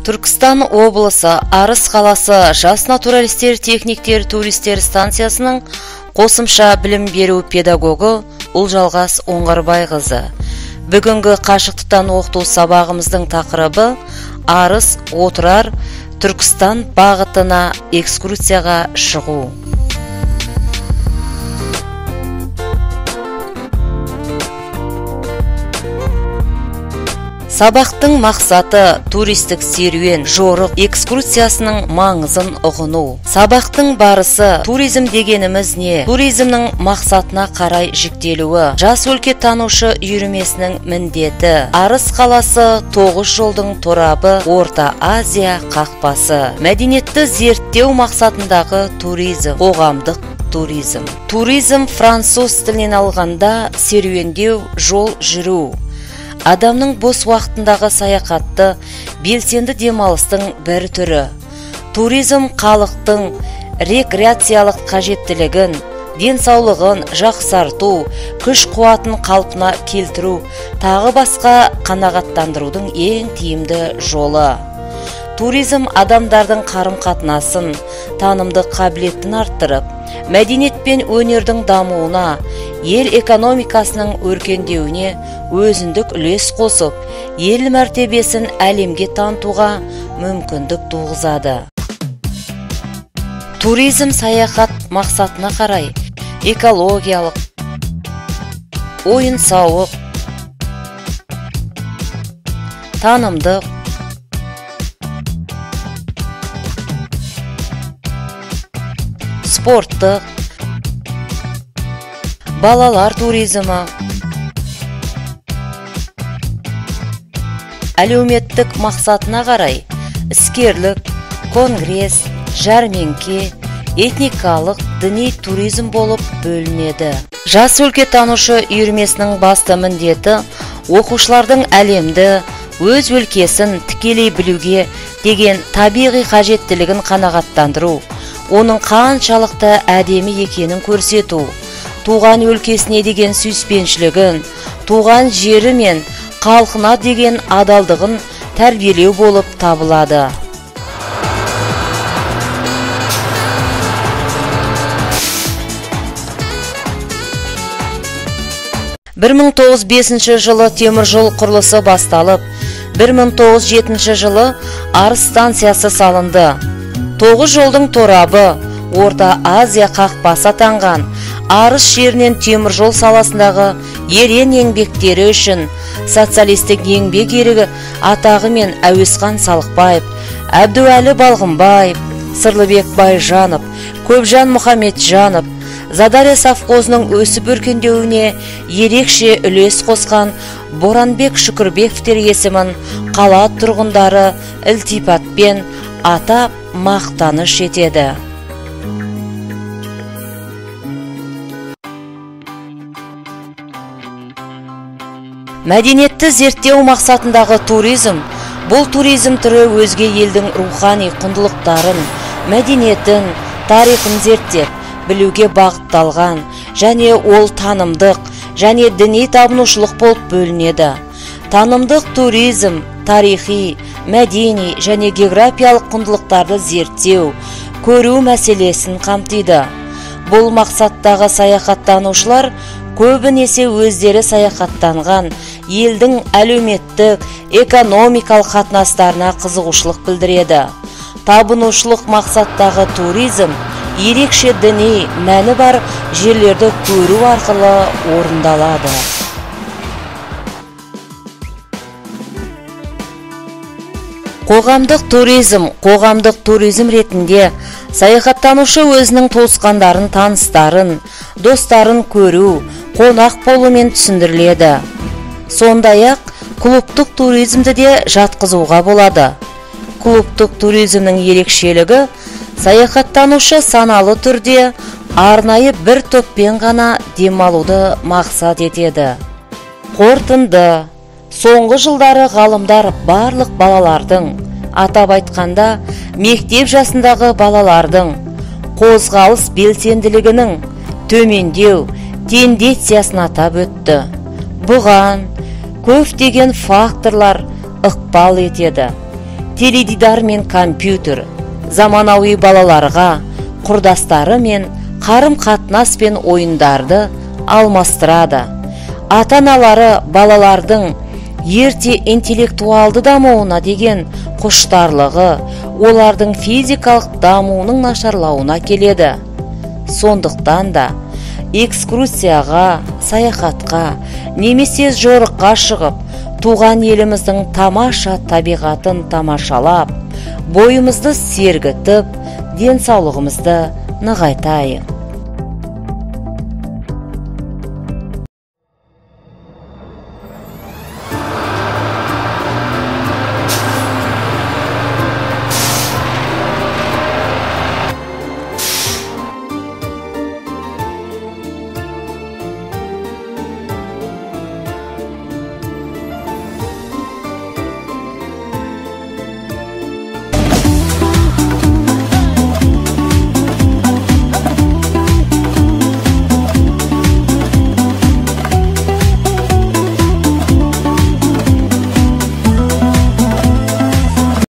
Түркістан облысы Арыс қаласы жас натуралистер техниктер туристер станциясының қосымша білім беру педагогы Ұлжалғас Оңғарбайқызы. Бүгінгі қашықтықтан оқыту сабағымыздың тақырыбы Арыс Отырар Түркістан бағытына экскурсияға шығу. Сабақтың мақсаты туристік серуен, жорық экскурсиясының маңызын ұғыну. Сабақтың барысы туризм дегеніміз не? Туризмнің мақсатына қарай жіктелуі. Жас өлкетанушы үйірмесінің міндеті. Арыс қаласы 9 жолдың торабы, Орта Азия қақпасы. Мәдениетті зерттеу мақсатындағы туризм, қоғамдық туризм. Туризм француз тілінен алғанда серуендеу, жол жүру. Адамның бос уақытындағы саяхатты белсенді демалыстың бір түрі. Туризм халықтың рекреациялық қажеттілігін, денсаулығын жақсарту, күш-қуатын қалпына келтіру, тағы басқа қанағаттандырудың ең тиімді жолы. Туризм адамдардың қарым-қатынасын, танымдық қабілетін арттырып, мәдениет пен өнердің дамуына, ел экономикасының өркендеуіне өзіндік үлес қосып, ел мәртебесін әлемге танытуға мүмкіндік туғызады. Туризм саяхат мақсатына қарай экологиялық, ойын-сауық, танымдық, спорттық, балалар туризмі, әлеуметтік мақсатына қарай іскерлік, конгресс, жәрмеңке, этникалық, діни туризм болып бөлінеді. Жас өлкетанушы үйірмесінің басты міндеті оқушылардың әлемді, өз өлкесін тікелей білуге деген табиғи қажеттілігін қанағаттандыру, оның қаншалықты әдемі екенін көрсету, туған өлкесіне деген сүйіспеншілігін, туған жері мен халқына деген адалдығын тәрбиелеу болып табылады. 1905 жылы теміржол құрылысы басталып, 1907 жылы Арыс станциясы салынды. 9 жолдың торабы, Орта Азия қақпасы атанған Арыс жерінен теміржол саласындағы ерен еңбектері үшін социалистік еңбек ерігі атағымен Әуесхан Салықбаев, Әбдуәлі Балғынбаев, Сырлыбек Байжанов, Көпжан Мұхамеджанов, Задария совхозының өсіп өркендеуіне ерекше үлес қосқан Боранбек Шүкірбековтер есімін қала тұрғындары ілтипатпен атап мақтаныш етеді. Мәдениетті зерттеу мақсатындағы туризм, бұл туризм түрі өзге елдің рухани құндылықтарын, мәдениетін, тарихын зерттеп, білуге бағытталған, және ол танымдық, және діни табынушылық болып бөлінеді. Танымдық туризм, тарихи, мәдени және географиялық құндылықтарды зерттеу, көру мәселесін қамтиды. Бұл мақсаттағы саяхаттанушылар көбінесе өздері саяхаттанған елдің әлеуметтік, экономикалық қатынастарына қызығушылық білдіреді. Табынушылық мақсаттағы туризм ерекше діни мәні бар жерлерді көру арқылы орындалады. Қоғамдық туризм ретінде саяхаттанушы өзінің туысқандарын, таныстарын, достарын көру, қонақ болумен түсіндіріледі. Сондай-ақ клубтық туризмді де жатқызуға болады. Клубтық туризмнің ерекшелігі саяхаттанушы саналы түрде арнайы бір топпен ғана демалуды мақсат етеді. Қорытынды. Соңғы жылдары ғалымдар барлық балалардың, атап айтқанда мектеп жасындағы балалардың қозғалыс белсенділігінің төмендеу тенденциясын атап өтті. Бұған көптеген факторлар ықпал етеді. теледидар мен компьютер заманауи балаларға құрдастары мен қарым-қатынас пен ойындарды алмастырады. Ата-аналары балалардың ерте интеллектуалды дамуына деген құштарлығы олардың физикалық дамуының нашарлауына келеді. Сондықтан да экскурсияға, саяхатқа немесе жорыққа шығып, туған еліміздің тамаша табиғатын тамашалап, бойымызды сергітіп, денсаулығымызды нығайтайық.